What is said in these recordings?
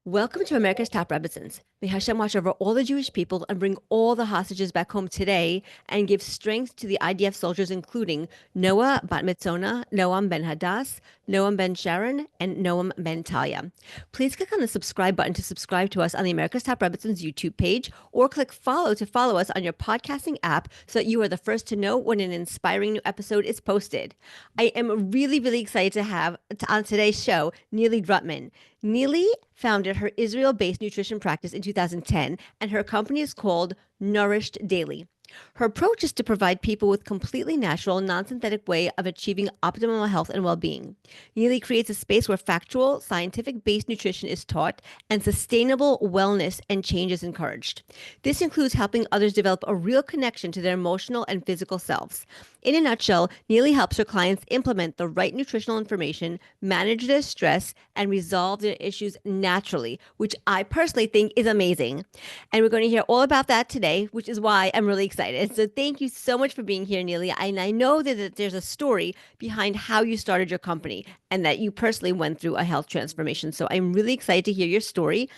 Welcome to America's Top Represents. May Hashem watch over all the Jewish people and bring all the hostages back home today and give strength to the IDF soldiers, including Noah Bat Mitzona, Noam Ben Hadass, Noam Ben Sharon, and Noam Ben Talia. Please click on the subscribe button to subscribe to us on the America's Top Represents YouTube page, or click follow to follow us on your podcasting app so that you are the first to know when an inspiring new episode is posted. I am really excited to have on today's show Nili Grutman. Nili founded her Israel-based nutrition practice in 2010, and her company is called Nourished Daily. Her approach is to provide people with completely natural, non-synthetic way of achieving optimal health and well-being. Neely creates a space where factual, scientific-based nutrition is taught and sustainable wellness and change is encouraged. This includes helping others develop a real connection to their emotional and physical selves. In a nutshell, Neely helps her clients implement the right nutritional information, manage their stress, and resolve their issues naturally, which I personally think is amazing. And we're going to hear all about that today, which is why I'm really excited. So thank you so much for being here, Neely. And I know that there's a story behind how you started your company and that you personally went through a health transformation. So I'm really excited to hear your story.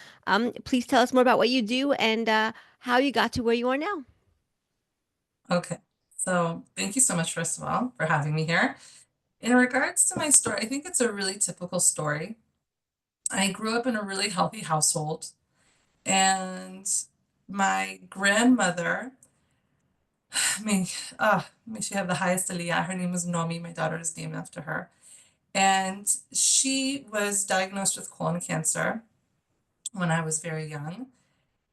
Please tell us more about what you do and how you got to where you are now. Okay, so thank you so much, first of all, for having me here. In regards to my story, I think it's a really typical story. I grew up in a really healthy household, and my grandmother, may, may she have the highest aliyah. Her name was Nomi. My daughter is named after her. And she was diagnosed with colon cancer when I was very young.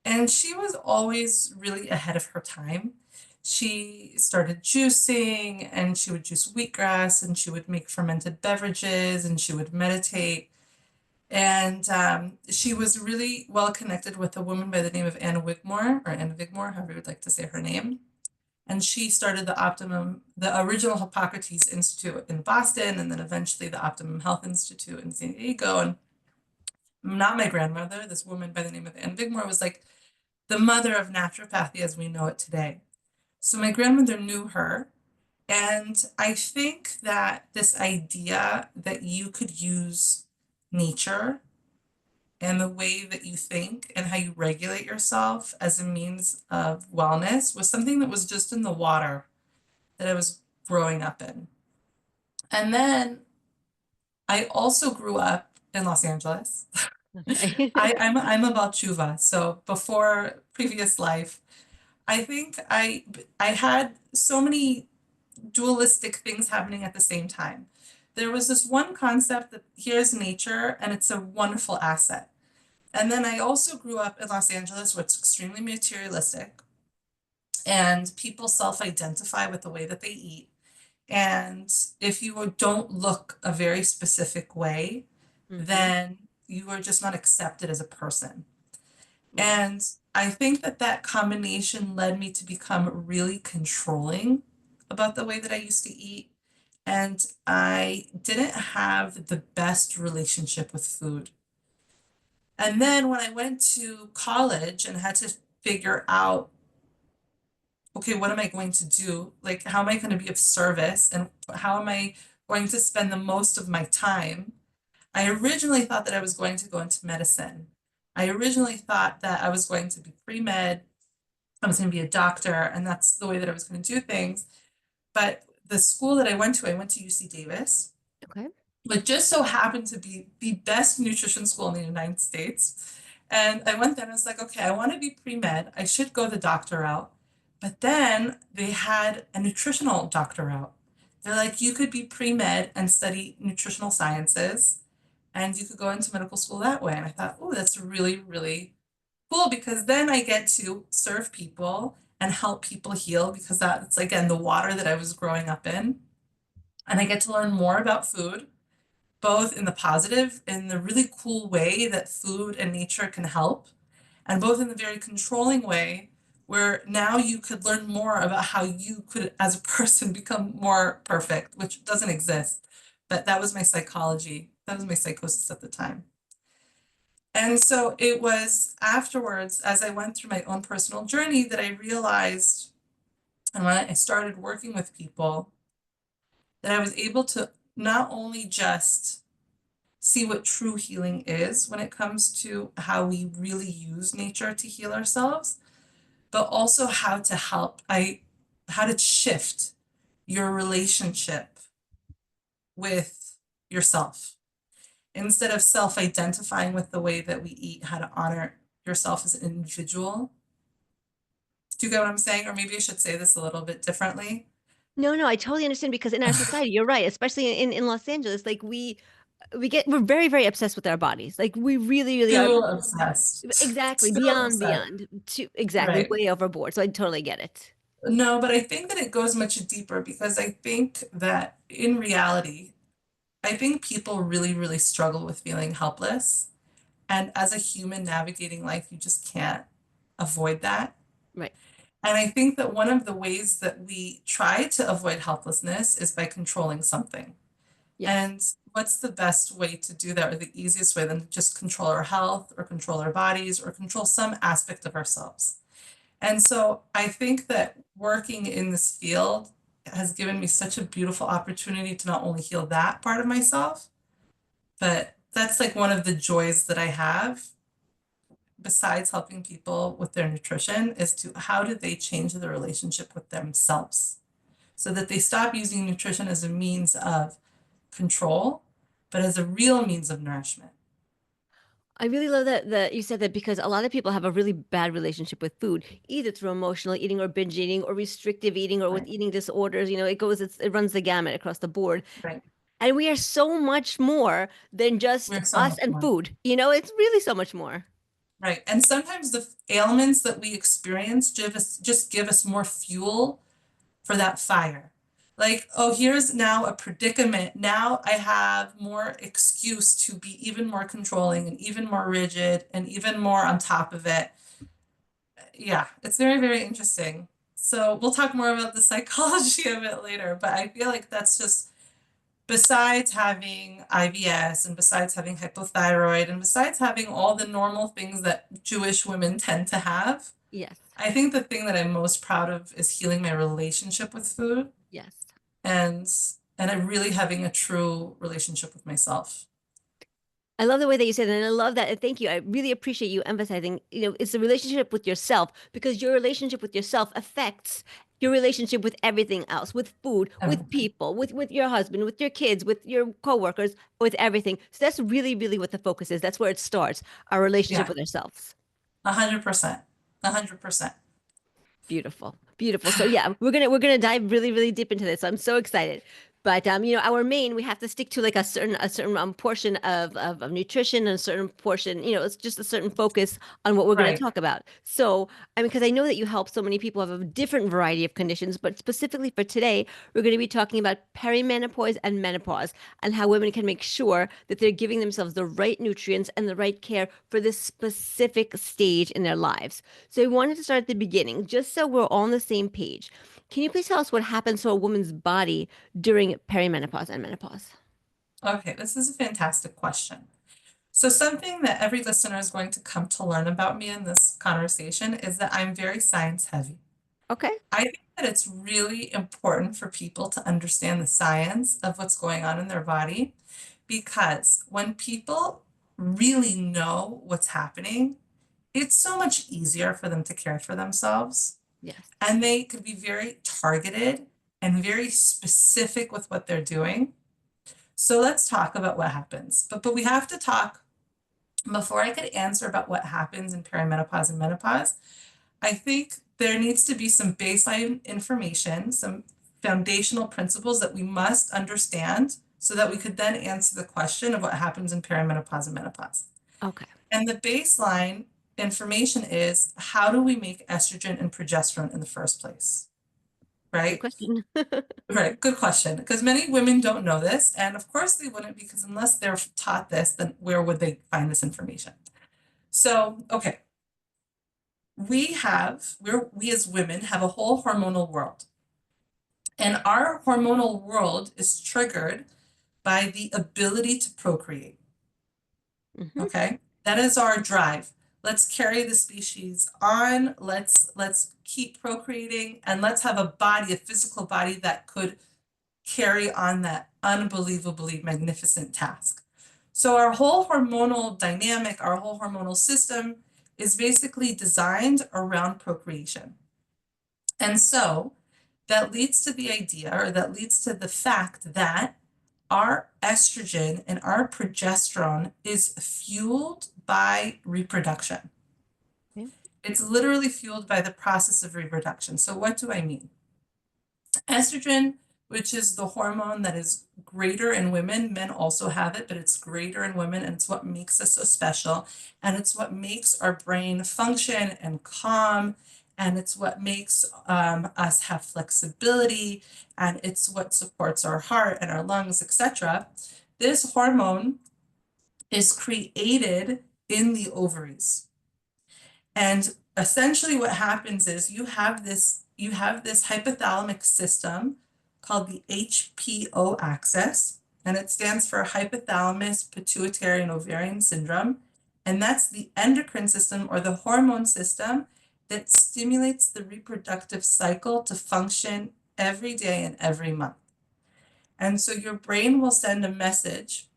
And she was always really ahead of her time. She started juicing and she would juice wheatgrass and she would make fermented beverages and she would meditate. And she was really well connected with a woman by the name of Anna Wigmore, or Anna Wigmore, however you would like to say her name. And she started the original Hippocrates Institute in Boston, and then eventually the Optimum Health Institute in San Diego. And not my grandmother, this woman by the name of Anna Wigmore was like the mother of naturopathy as we know it today. So my grandmother knew her. And I think that this idea that you could use nature and the way that you think and how you regulate yourself as a means of wellness was something that was just in the water that I was growing up in. And then I also grew up in Los Angeles. Okay. I'm about tshuva. So before previous life, I think I had so many dualistic things happening at the same time. There was this one concept that here's nature and it's a wonderful asset. And then I also grew up in Los Angeles, where it's extremely materialistic, and people self-identify with the way that they eat. And if you don't look a very specific way, Hmm. then you are just not accepted as a person. Wow. And I think that that combination led me to become really controlling about the way that I used to eat. And I didn't have the best relationship with food. And then when I went to college and had to figure out, okay, what am I going to do? Like, how am I going to be of service? And how am I going to spend the most of my time? I originally thought that I was going to go into medicine. I originally thought that I was going to be pre-med, I was going to be a doctor, and that's the way that I was going to do things. But the school that I went to UC Davis, Okay. which just so happened to be the best nutrition school in the United States. And I went there and I was like, okay, I want to be pre-med. I should go the doctor route. But then they had a nutritional doctor route. They're like, you could be pre-med and study nutritional sciences, and you could go into medical school that way. And I thought, oh, that's really cool, because then I get to serve people and help people heal, because that's again the water that I was growing up in. And I get to learn more about food, both in the positive, in the really cool way that food and nature can help, and both in the very controlling way where now you could learn more about how you could, as a person, become more perfect, which doesn't exist. But that was my psychology, that was my psychosis at the time. And so it was afterwards, as I went through my own personal journey, that I realized, and when I started working with people, that I was able to not only just see what true healing is when it comes to how we really use nature to heal ourselves, but also how to shift your relationship with yourself. Instead of self-identifying with the way that we eat, how to honor yourself as an individual. Do you get what I'm saying? Or maybe I should say this a little bit differently. No, no, I totally understand because in our society, you're right, especially in Los Angeles, like we're very, very obsessed with our bodies. Like we really, really are Too obsessed. exactly Too obsessed. beyond to exactly Right. way overboard. So I totally get it. No, but I think that it goes much deeper because I think that in reality, I think people really, really struggle with feeling helpless. And as a human navigating life, you just can't avoid that. Right. And I think that one of the ways that we try to avoid helplessness is by controlling something. Yes. And what's the best way to do that, or the easiest way than to just control our health or control our bodies or control some aspect of ourselves? And so I think that working in this field has given me such a beautiful opportunity to not only heal that part of myself, but that's like one of the joys that I have besides helping people with their nutrition is to how do they change their relationship with themselves so that they stop using nutrition as a means of control, but as a real means of nourishment. I really love that you said that because a lot of people have a really bad relationship with food, either through emotional eating or binge eating or restrictive eating or with Right, eating disorders. It runs the gamut across the board. right. And we are so much more than just We're so us much and more. food. It's really so much more. Right. And sometimes the ailments that we experience just give us more fuel for that fire. Like, oh, here's now a predicament. Now I have more excuse to be even more controlling and even more rigid and even more on top of it. Yeah, it's very, very interesting. So we'll talk more about the psychology of it later, but I feel like that's just besides having IBS and besides having hypothyroid and besides having all the normal things that Jewish women tend to have, Yes. I think the thing that I'm most proud of is healing my relationship with food Yes. and and I'm really having a true relationship with myself. I love the way that you said it, and I love that. And thank you. I really appreciate you emphasizing, it's the relationship with yourself because your relationship with yourself affects your relationship with everything else, with food, with Everything. people, with your husband, with your kids, with your coworkers, with everything. So that's really, really what the focus is. That's where it starts, our relationship Yeah, with ourselves. 100%. 100%. Beautiful. Beautiful. So yeah, we're gonna dive really, really deep into this. So I'm so excited. But our main, we have to stick to like a certain portion of nutrition and a certain portion, it's just a certain focus on what we're gonna Right. talk about. So I mean, because I know that you help so many people have a different variety of conditions, but specifically for today, we're gonna be talking about perimenopause and menopause and how women can make sure that they're giving themselves the right nutrients and the right care for this specific stage in their lives. So we wanted to start at the beginning, just so we're all on the same page. Can you please tell us what happens to a woman's body during perimenopause and menopause? Okay, this is a fantastic question. So something that every listener is going to come to learn about me in this conversation is that I'm very science heavy. Okay. I think that it's really important for people to understand the science of what's going on in their body because when people really know what's happening, it's so much easier for them to care for themselves. Yes. And they could be very targeted and very specific with what they're doing. So let's talk about what happens. But we have to talk before I could answer about what happens in perimenopause and menopause. I think there needs to be some baseline information, some foundational principles that we must understand so that we could then answer the question of what happens in perimenopause and menopause. Okay. And the baseline information is how do we make estrogen and progesterone in the first place, Good right? question. Right, good question. Because many women don't know this, and of course they wouldn't, because unless they're taught this, then where would they find this information? So, okay, we as women have a whole hormonal world. And our hormonal world is triggered by the ability to procreate. Hmm. Okay? That is our drive. Let's carry the species on. Let's keep procreating and let's have a body, a physical body that could carry on that unbelievably magnificent task. So our whole hormonal dynamic, our whole hormonal system is basically designed around procreation. And so that leads to the idea, or that leads to the fact that our estrogen and our progesterone is fueled by reproduction. Okay. It's literally fueled by the process of reproduction. So what do I mean? Estrogen, which is the hormone that is greater in women, men also have it, but it's greater in women, and it's what makes us so special. And it's what makes our brain function and calm, and it's what makes us have flexibility, and it's what supports our heart and our lungs, etc. This hormone is created in the ovaries. And essentially what happens is you have this hypothalamic system called the HPO axis, and it stands for hypothalamus pituitary and ovarian syndrome. And that's the endocrine system, or the hormone system, that stimulates the reproductive cycle to function every day and every month. And so your brain will send a message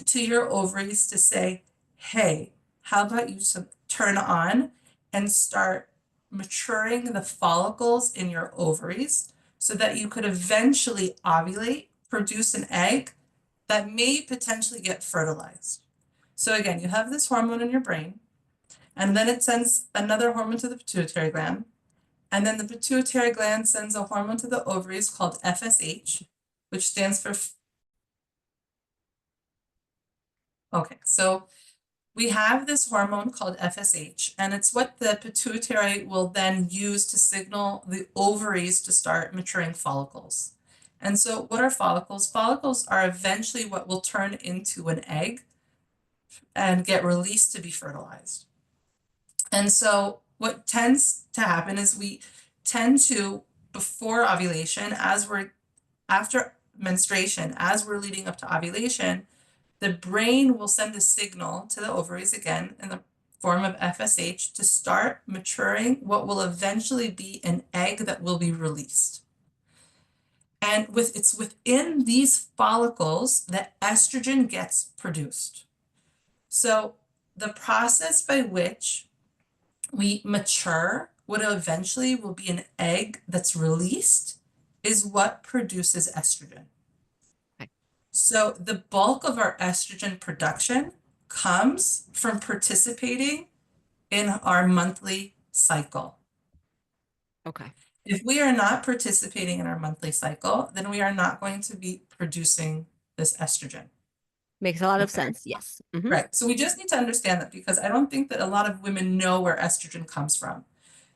to your ovaries to say, hey, how about you turn on and start maturing the follicles in your ovaries so that you could eventually ovulate, produce an egg that may potentially get fertilized. So again, you have this hormone in your brain, and then it sends another hormone to the pituitary gland, and then the pituitary gland sends a hormone to the ovaries called FSH, which stands for, okay, so we have this hormone called FSH, and it's what the pituitary will then use to signal the ovaries to start maturing follicles. And so what are follicles? Follicles are eventually what will turn into an egg and get released to be fertilized. And so what tends to happen is we tend to, before ovulation, after menstruation, as we're leading up to ovulation, the brain will send a signal to the ovaries again in the form of FSH to start maturing what will eventually be an egg that will be released. And it's within these follicles that estrogen gets produced. So the process by which we mature what eventually will be an egg that's released is what produces estrogen. Okay. So the bulk of our estrogen production comes from participating in our monthly cycle. Okay. If we are not participating in our monthly cycle, then we are not going to be producing this estrogen. Makes a lot of Okay. sense. Yes. Right. So we just need to understand that, because I don't think that a lot of women know where estrogen comes from.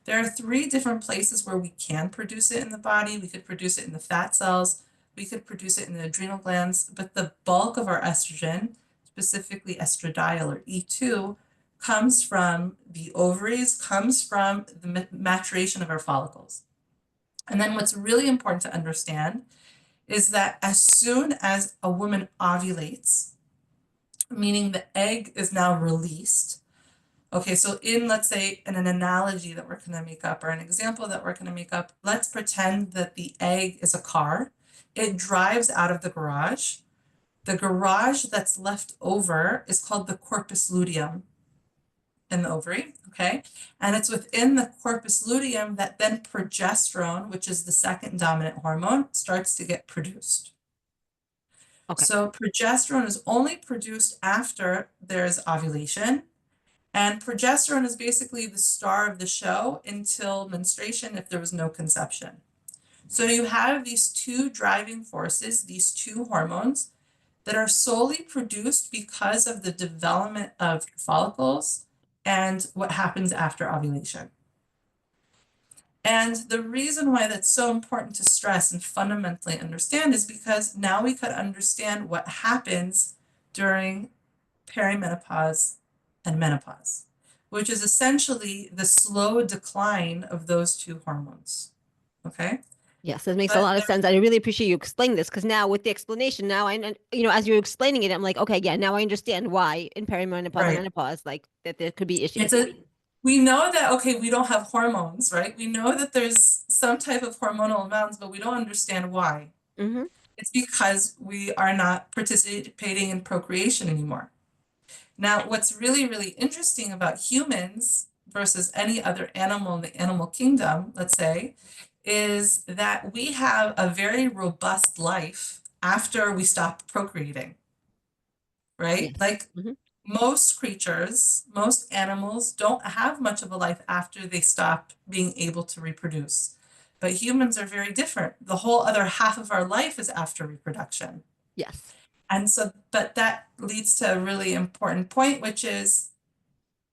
There are 3 different places where we can produce it in the body. We could produce it in the fat cells, we could produce it in the adrenal glands, but the bulk of our estrogen, specifically estradiol or E2, comes from the ovaries, comes from the maturation of our follicles. And then what's really important to understand is that as soon as a woman ovulates, meaning the egg is now released. Okay, so let's say, in an analogy that we're gonna make up, or an example that we're gonna make up, let's pretend that the egg is a car. It drives out of the garage. The garage that's left over is called the corpus luteum in the ovary, okay? And it's within the corpus luteum that then progesterone, which is the second dominant hormone, starts to get produced. Okay. So progesterone is only produced after there's ovulation. And progesterone is basically the star of the show until menstruation if there was no conception. So you have these 2 driving forces, these 2 hormones that are solely produced because of the development of follicles and what happens after ovulation. And the reason why that's so important to stress and fundamentally understand is because now we could understand what happens during perimenopause and menopause, which is essentially the slow decline of those 2 hormones. Okay. Yes, that makes a But lot of sense. I really appreciate you explaining this because now with the explanation, now as you're explaining it, I'm like, okay, yeah, now I understand why in perimenopause and right, menopause, like that there could be it's issues. a we know that, okay, we don't have hormones, right? We know that there's some type of hormonal imbalance, but we don't understand why. Mm-hmm. It's because we are not participating in procreation anymore. Now, what's really, really interesting about humans versus any other animal in the animal kingdom, let's say, is that we have a very robust life after we stop procreating, right? Yes. Like most creatures, most animals don't have much of a life after they stop being able to reproduce. But humans are very different. The whole other half of our life is after reproduction. Yes. And so, but that leads to a really important point, which is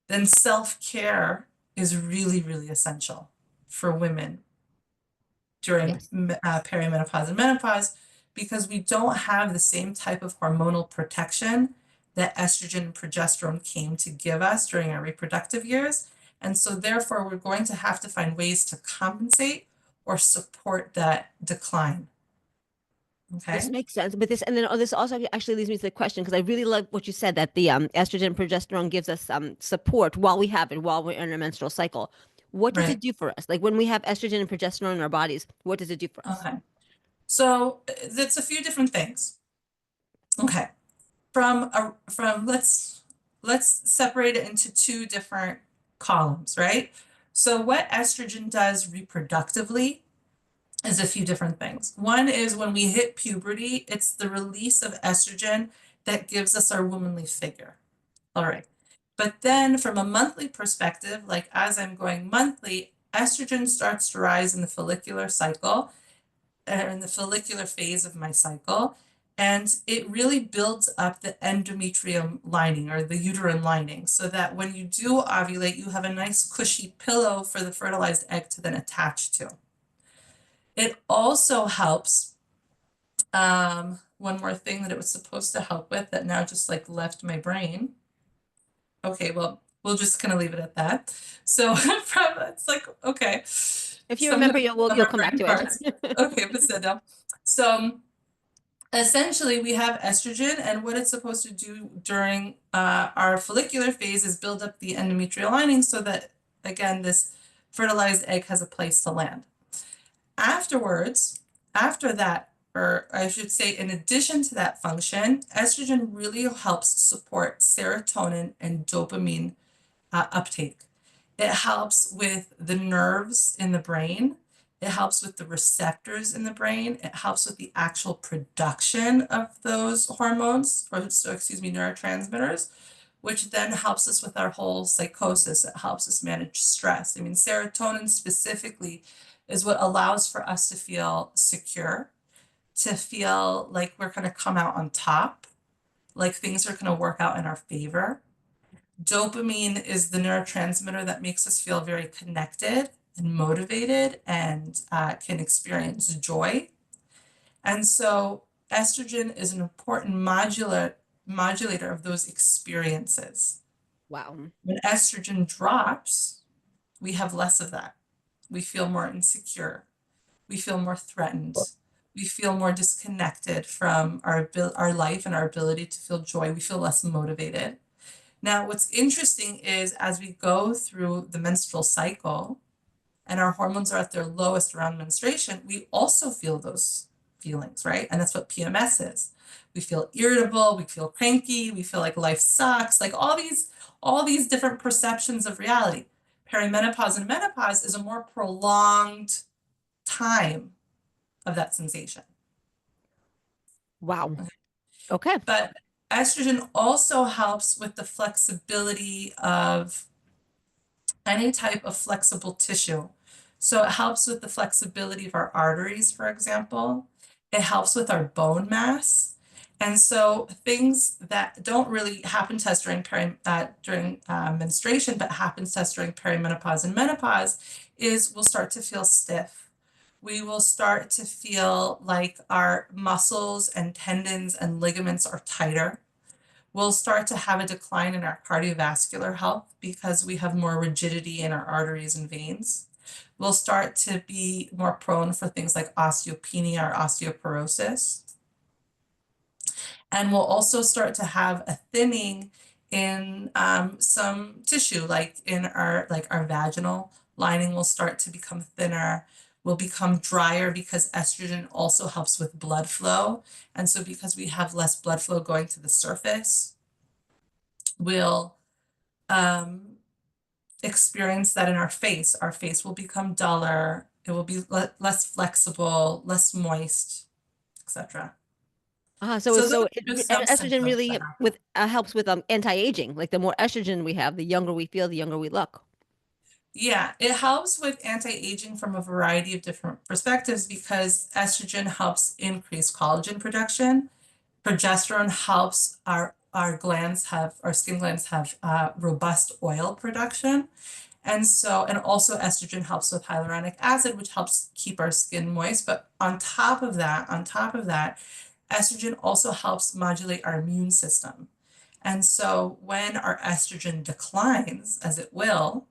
then self-care is really, really essential for women during Yes. perimenopause and menopause because we don't have the same type of hormonal protection that estrogen and progesterone came to give us during our reproductive years. And so therefore, we're going to have to find ways to compensate or support that decline. This Okay? makes sense. But this, and then this also actually leads me to the question, because I really love what you said, that the estrogen and progesterone gives us support while we have it, while we're in our menstrual cycle. What does it Right. do for us? Like when we have estrogen and progesterone in our bodies, what does it do for us? Okay. So it's a few different things. Okay. From let's separate it into two different columns, right? So what estrogen does reproductively is a few different things. One is when we hit puberty, it's the release of estrogen that gives us our womanly figure. All right. But then from a monthly perspective, like as I'm going monthly, estrogen starts to rise in the follicular cycle in the follicular phase of my cycle. And it really builds up the endometrium lining or the uterine lining so that when you do ovulate, you have a nice cushy pillow for the fertilized egg to then attach to. It also helps, one more thing that it was supposed to help with that now just like left my brain. Okay, well, we'll just kind of leave it at that. So from it's like, okay, If you remember, sometimes you'll our come back brain to parts. it. Okay, but sit down. So essentially, we have estrogen, and what it's supposed to do during our follicular phase is build up the endometrial lining so that, again, this fertilized egg has a place to land. Afterwards, after that, or I should say, in addition to that function, estrogen really helps support serotonin and dopamine uptake. It helps with the nerves in the brain. It helps with the receptors in the brain. It helps with the actual production of those hormones, or so, excuse me, neurotransmitters, which then helps us with our whole psychosis. It helps us manage stress. I mean, serotonin specifically is what allows for us to feel secure, to feel like we're going to come out on top, like things are going to work out in our favor. Dopamine is the neurotransmitter that makes us feel very connected and motivated and can experience joy. And so estrogen is an important modulator of those experiences. Wow. When estrogen drops, we have less of that. We feel more insecure. We feel more threatened. We feel more disconnected from our life and our ability to feel joy. We feel less motivated. Now, what's interesting is as we go through the menstrual cycle and our hormones are at their lowest around menstruation, we also feel those feelings, right? And that's what PMS is. We feel irritable, we feel cranky, we feel like life sucks, like all these different perceptions of reality. Perimenopause and menopause is a more prolonged time of that sensation. Wow. Okay. But estrogen also helps with the flexibility of any type of flexible tissue. So it helps with the flexibility of our arteries, for example. It helps with our bone mass. And so things that don't really happen to us during menstruation, but happens to us during perimenopause and menopause is we'll start to feel stiff. We will start to feel like our muscles and tendons and ligaments are tighter. We'll start to have a decline in our cardiovascular health because we have more rigidity in our arteries and veins. We'll start to be more prone for things like osteopenia or osteoporosis. And we'll also start to have a thinning in some tissue, like in our vaginal lining will start to become thinner. will become drier because estrogen also helps with blood flow. And so because we have less blood flow going to the surface, we'll um, experience that in our face. Our face will become duller, it will be less flexible, less moist, etc. So So those so are just some estrogen symptoms really that happen. with helps with anti-aging. Like the more estrogen we have, the younger we feel, the younger we look. Yeah, it helps with anti-aging from a variety of different perspectives because estrogen helps increase collagen production. Progesterone helps our glands have, our skin glands have robust oil production. And so, and also estrogen helps with hyaluronic acid, which helps keep our skin moist. But on top of that, estrogen also helps modulate our immune system. And so when our estrogen declines, as it will,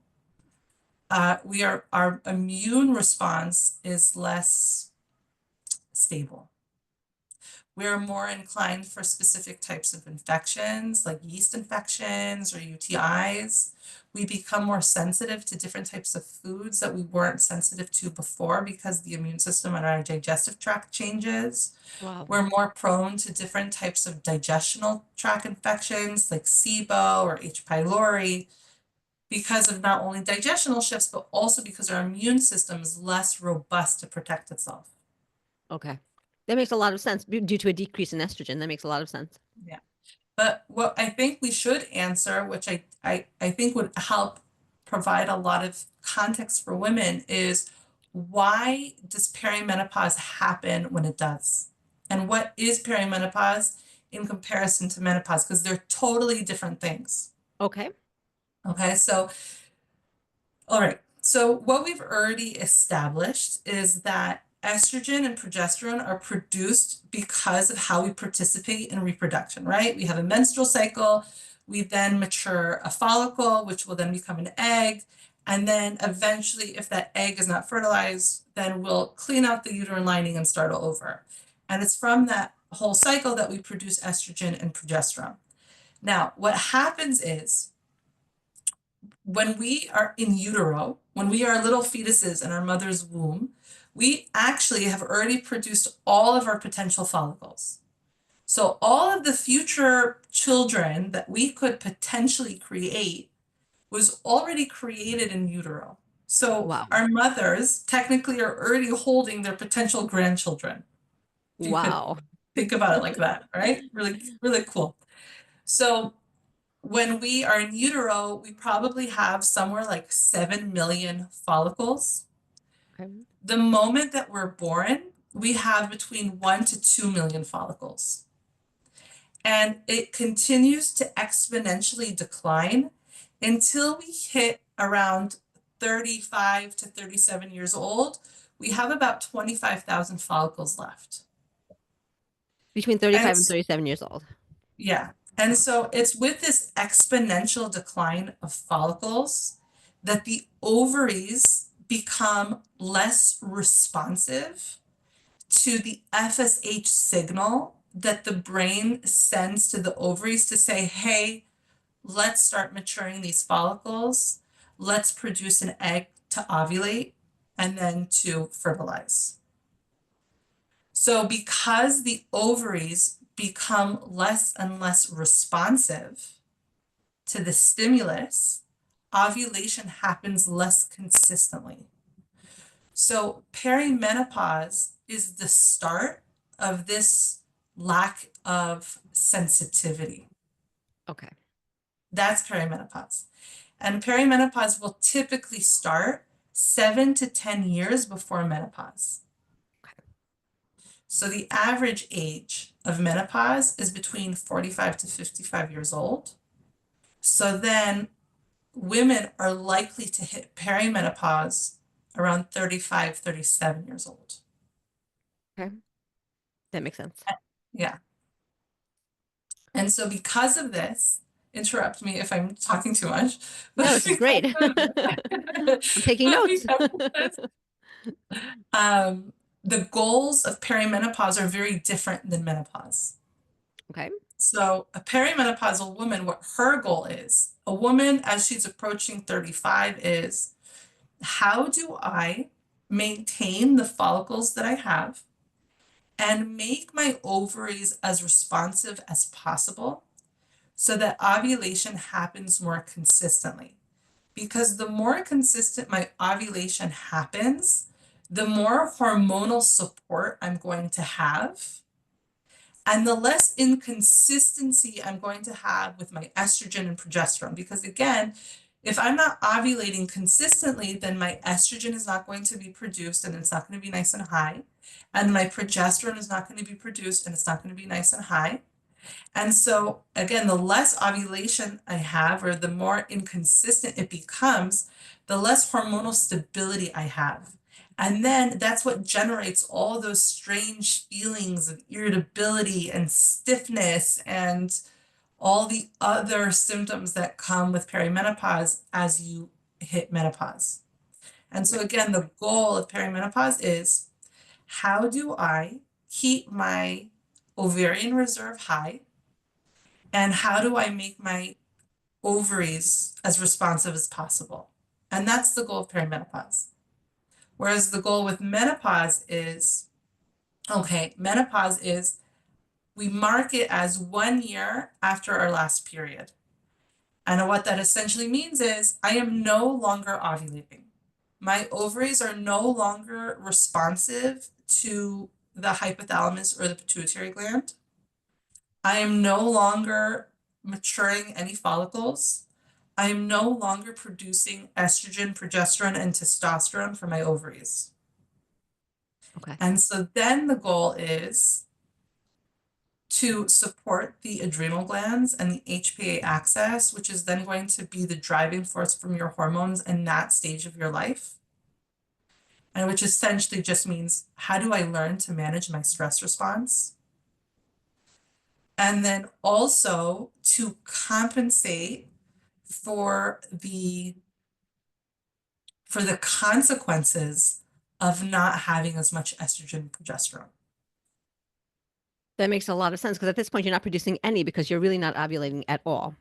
our immune response is less stable. We're more inclined for specific types of infections, like yeast infections or UTIs. We become more sensitive to different types of foods that we weren't sensitive to before because the immune system and our digestive tract changes. Wow. We're more prone to different types of digestional tract infections like SIBO or H. pylori because of not only digestional shifts, but also because our immune system is less robust to protect itself. Okay. That makes a lot of sense due to a decrease in estrogen. That makes a lot of sense. Yeah. But what I think we should answer, which I think would help provide a lot of context for women, is why does perimenopause happen when it does? And what is perimenopause in comparison to menopause? Because they're totally different things. Okay. Okay, so all right. So what we've already established is that estrogen and progesterone are produced because of how we participate in reproduction, right? We have a menstrual cycle. We then mature a follicle, which will then become an egg. And then eventually, if that egg is not fertilized, then we'll clean out the uterine lining and start all over. And it's from that whole cycle that we produce estrogen and progesterone. Now, what happens is when we are in utero, when we are little fetuses in our mother's womb, we actually have already produced all of our potential follicles. So all of the future children that we could potentially create was already created in utero. So Wow. our mothers technically are already holding their potential grandchildren. If you could Wow. think about it like that, right? Really, really cool. So when we are in utero, we probably have somewhere like 7 million follicles. Okay. The moment that we're born, we have between 1 to 2 million follicles. And it continues to exponentially decline until we hit around 35 to 37 years old. We have about 25,000 follicles left. Between And 35 and 37 years old. yeah. And so it's with this exponential decline of follicles that the ovaries become less responsive to the FSH signal that the brain sends to the ovaries to say, hey, let's start maturing these follicles. Let's produce an egg to ovulate and then to fertilize. So because the ovaries become less and less responsive to the stimulus, ovulation happens less consistently. So perimenopause is the start of this lack of sensitivity. Okay. That's perimenopause. And perimenopause will typically start 7 to 10 years before menopause. So the average age of menopause is between 45 to 55 years old. So then women are likely to hit perimenopause around 35, 37 years old. Okay. That makes sense. Yeah. And so because of this, interrupt me if I'm talking too much, but No, this is because great. of I'm taking but notes. because of this, the goals of perimenopause are very different than menopause. Okay. So a perimenopausal woman, what her goal is, a woman as she's approaching 35 is, how do I maintain the follicles that I have, and make my ovaries as responsive as possible so that ovulation happens more consistently. Because the more consistent my ovulation happens, the more hormonal support I'm going to have, and the less inconsistency I'm going to have with my estrogen and progesterone. Because again, if I'm not ovulating consistently, then my estrogen is not going to be produced and it's not going to be nice and high. And my progesterone is not going to be produced and it's not going to be nice and high. And so, again, the less ovulation I have, or the more inconsistent it becomes, the less hormonal stability I have. And then that's what generates all those strange feelings of irritability and stiffness and all the other symptoms that come with perimenopause as you hit menopause. And so, Right. again, the goal of perimenopause is, how do I keep my ovarian reserve high? And how do I make my ovaries as responsive as possible? And that's the goal of perimenopause. Whereas the goal with menopause is, okay, menopause is, we mark it as 1 year after our last period. And what that essentially means is I am no longer ovulating. My ovaries are no longer responsive to the hypothalamus or the pituitary gland. I am no longer maturing any follicles. I am no longer producing estrogen, progesterone, and testosterone for my ovaries. Okay. And so then the goal is to support the adrenal glands and the HPA axis, which is then going to be the driving force from your hormones in that stage of your life. And which essentially just means, how do I learn to manage my stress response? And then also to compensate for the consequences of not having as much estrogen and progesterone. That makes a lot of sense because at this point you're not producing any because you're really not ovulating at all.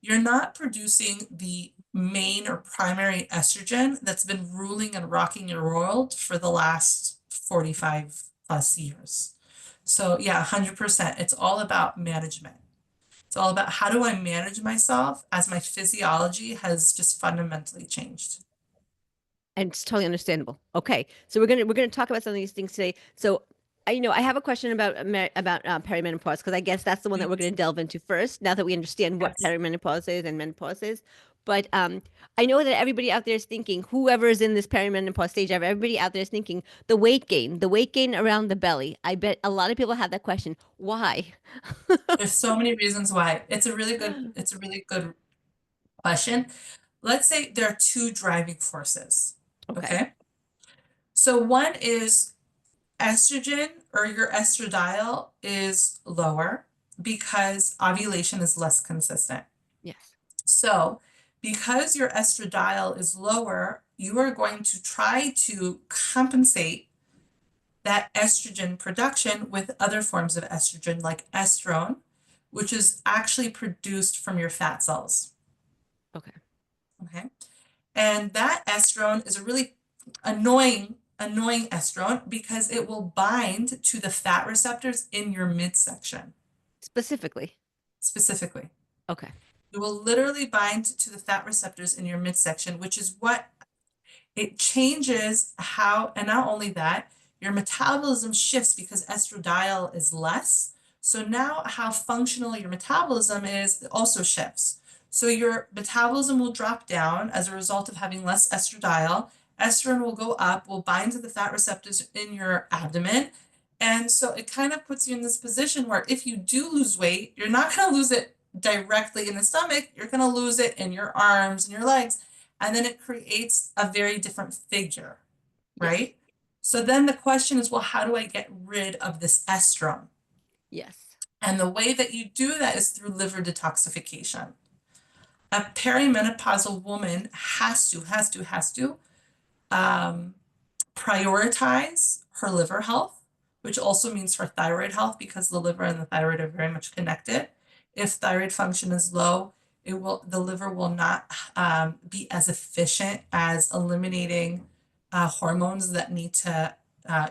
You're not producing the main or primary estrogen that's been ruling and rocking your world for the last 45 plus years. So yeah, 100%. It's all about management. It's all about, how do I manage myself as my physiology has just fundamentally changed. And it's totally understandable. Okay, so we're gonna talk about some of these things today. So, I have a question about perimenopause because I guess that's the one that we're gonna delve into first. Now that we understand what Yes. perimenopause is and menopause is, but I know that everybody out there is thinking, whoever is in this perimenopause stage, everybody out there is thinking the weight gain around the belly. I bet a lot of people have that question. Why? There's so many reasons why. It's a really good question. Let's say there are two driving forces. Okay. Okay. So one is estrogen, or your estradiol is lower because ovulation is less consistent. Yes. So because your estradiol is lower, you are going to try to compensate that estrogen production with other forms of estrogen like estrone, which is actually produced from your fat cells. Okay. Okay. And that estrone is a really annoying estrone because it will bind to the fat receptors in your midsection Specifically. specifically. Okay. It will literally bind to the fat receptors in your midsection, which is what it changes how, and not only that, your metabolism shifts because estradiol is less. So now how functional your metabolism is also shifts. So your metabolism will drop down as a result of having less estradiol. Estrogen will go up, will bind to the fat receptors in your abdomen. And so it kind of puts you in this position where if you do lose weight, you're not going to lose it directly in the stomach, you're going to lose it in your arms and your legs. And then it creates a very different figure, Yes. right? So then the question is, well, how do I get rid of this estrone? Yes. And the way that you do that is through liver detoxification. A perimenopausal woman has to um, prioritize her liver health, which also means her thyroid health, because the liver and the thyroid are very much connected. If thyroid function is low, the liver will not be as efficient as eliminating hormones that need to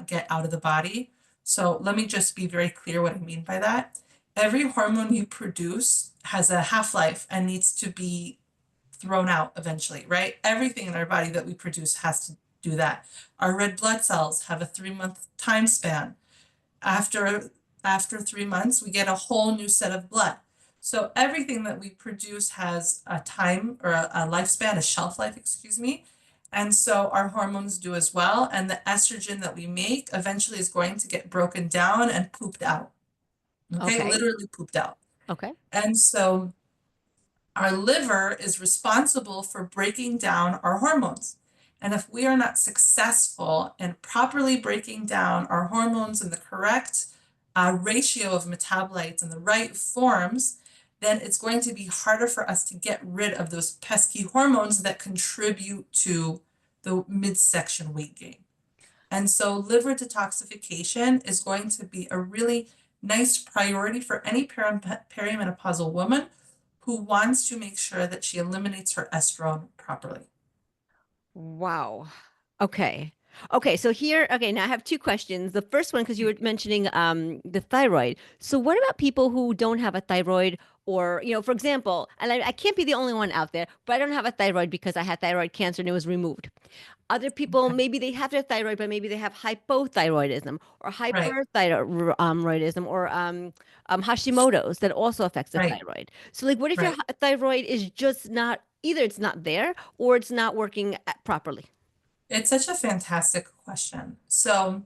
get out of the body. So let me just be very clear what I mean by that. Every hormone you produce has a half-life and needs to be thrown out eventually, right? Everything in our body that we produce has to do that. Our red blood cells have a 3-month time span. After 3 months, we get a whole new set of blood. So everything that we produce has a time or a lifespan, a shelf life, excuse me. And so our hormones do as well. And the estrogen that we make eventually is going to get broken down and pooped out. Okay, Okay. literally pooped out. Okay. And so our liver is responsible for breaking down our hormones. And if we are not successful in properly breaking down our hormones in the correct ratio of metabolites and the right forms, then it's going to be harder for us to get rid of those pesky hormones that contribute to the midsection weight gain. And so liver detoxification is going to be a really nice priority for any perimenopausal woman who wants to make sure that she eliminates her estrogen properly. Wow. Okay. Okay, so here, okay, now I have two questions. The first one, because you were mentioning the thyroid. So what about people who don't have a thyroid or, for example, and I can't be the only one out there, but I don't have a thyroid because I had thyroid cancer and it was removed. Other people, Okay. maybe they have their thyroid, but maybe they have hypothyroidism or Right, hyperthyroidism or Hashimoto's that also affects the right, thyroid. So, like, what if your right. thyroid is just not, either it's not there or it's not working properly? It's such a fantastic question. So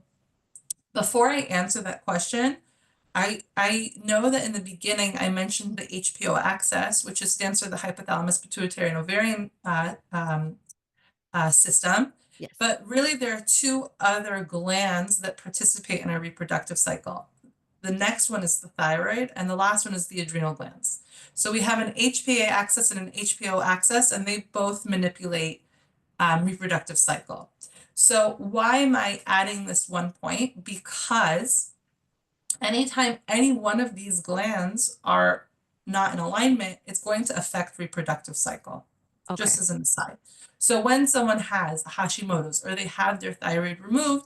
before I answer that question, I know that in the beginning I mentioned the HPO axis, which stands for the hypothalamus pituitary and ovarian system. Yes. But really, there are two other glands that participate in our reproductive cycle. The next one is the thyroid, and the last one is the adrenal glands. So we have an HPA axis and an HPO axis, and they both manipulate reproductive cycle. So why am I adding this one point? Because anytime any one of these glands are not in alignment, it's going to affect reproductive cycle, Okay. just as an aside. So when someone has Hashimoto's or they have their thyroid removed,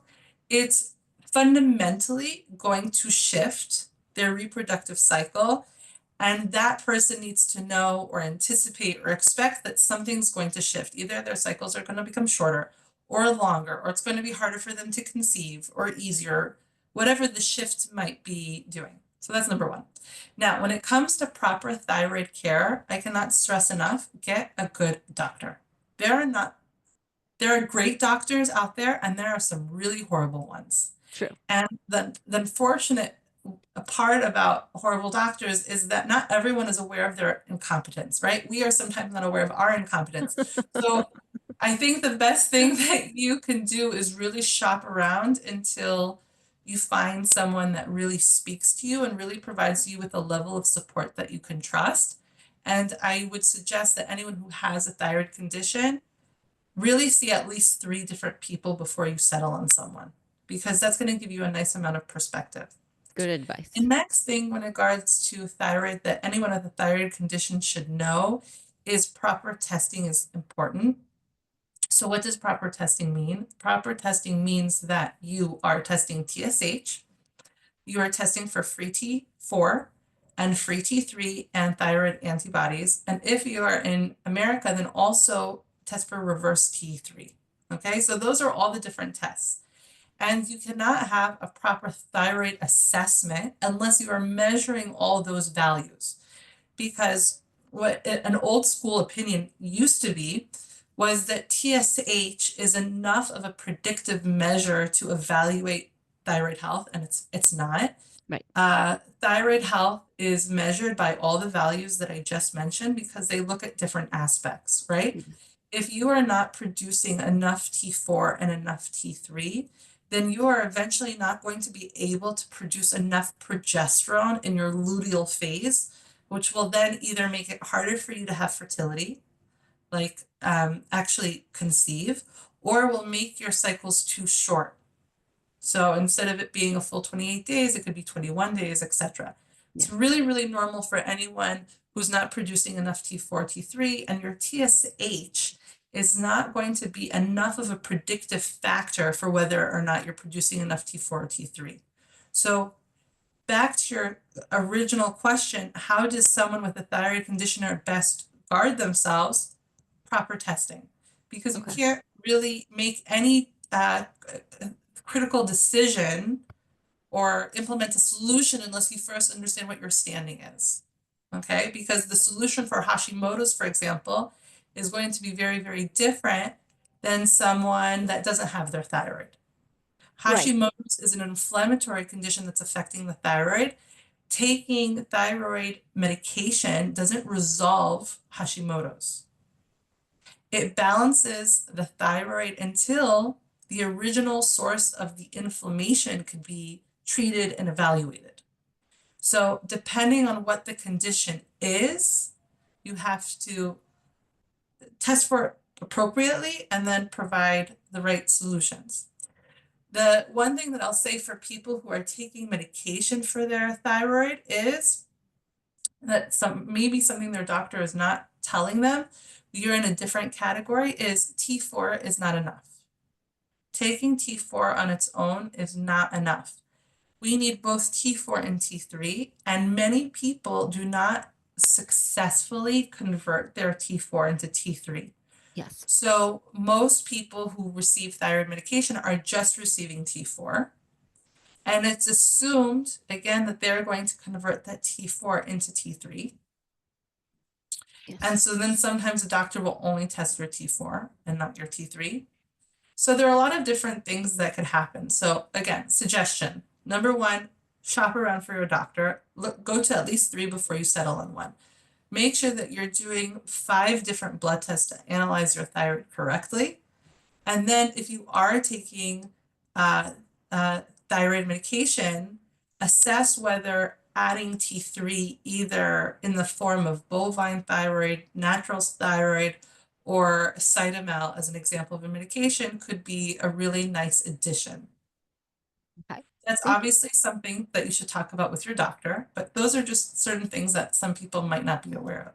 it's fundamentally going to shift their reproductive cycle. And that person needs to know or anticipate or expect that something's going to shift. Either their cycles are going to become shorter or longer, or it's going to be harder for them to conceive or easier, whatever the shift might be doing. So that's number one. Now, when it comes to proper thyroid care, I cannot stress enough, get a good doctor. There are not, there are great doctors out there, and there are some really horrible ones. True. And the unfortunate part about horrible doctors is that not everyone is aware of their incompetence, right? We are sometimes not aware of our incompetence. So I think the best thing that you can do is really shop around until you find someone that really speaks to you and really provides you with a level of support that you can trust. And I would suggest that anyone who has a thyroid condition really see at least 3 different people before you settle on someone, because that's going to give you a nice amount of perspective. Good advice. The next thing when regards to thyroid that anyone with a thyroid condition should know is proper testing is important. So what does proper testing mean? Proper testing means that you are testing TSH, you are testing for free T4 and free T3 and thyroid antibodies. And if you are in America, then also test for reverse T3. Okay, so those are all the different tests. And you cannot have a proper thyroid assessment unless you are measuring all those values. Because what an old school opinion used to be was that TSH is enough of a predictive measure to evaluate thyroid health, and it's not. Right. Thyroid health is measured by all the values that I just mentioned because they look at different aspects, right? Mhm. If you are not producing enough T4 and enough T3, then you are eventually not going to be able to produce enough progesterone in your luteal phase, which will then either make it harder for you to have fertility, like actually conceive, or will make your cycles too short. So instead of it being a full 28 days, it could be 21 days, etc. It's Yes. really, really normal for anyone who's not producing enough T4, T3, and your TSH is not going to be enough of a predictive factor for whether or not you're producing enough T4 or T3. So back to your original question, how does someone with a thyroid conditioner best guard themselves? Proper testing, because you Okay. can't really make any critical decision or implement a solution unless you first understand what your standing is. Okay, because the solution for Hashimoto's, for example, is going to be very, very different than someone that doesn't have their thyroid. Right. Hashimoto's is an inflammatory condition that's affecting the thyroid. Taking thyroid medication doesn't resolve Hashimoto's. It balances the thyroid until the original source of the inflammation could be treated and evaluated. So depending on what the condition is, you have to test for it appropriately and then provide the right solutions. The one thing that I'll say for people who are taking medication for their thyroid is that maybe something their doctor is not telling them, you're in a different category, is T4 is not enough. Taking T4 on its own is not enough. We need both T4 and T3, and many people do not successfully convert their T4 into T3. Yes. So most people who receive thyroid medication are just receiving T4. And it's assumed, again, that they're going to convert that T4 into T3. And Yes. so then sometimes a doctor will only test your T4 and not your T3. So there are a lot of different things that could happen. So again, suggestion. Number one, shop around for your doctor. Go to at least 3 before you settle on one. Make sure that you're doing 5 different blood tests to analyze your thyroid correctly. And then if you are taking uh, thyroid medication, assess whether adding T3 either in the form of bovine thyroid, natural thyroid, or cytomel as an example of a medication could be a really nice addition. Okay. That's Thank you. obviously something that you should talk about with your doctor, but those are just certain things that some people might not be aware of.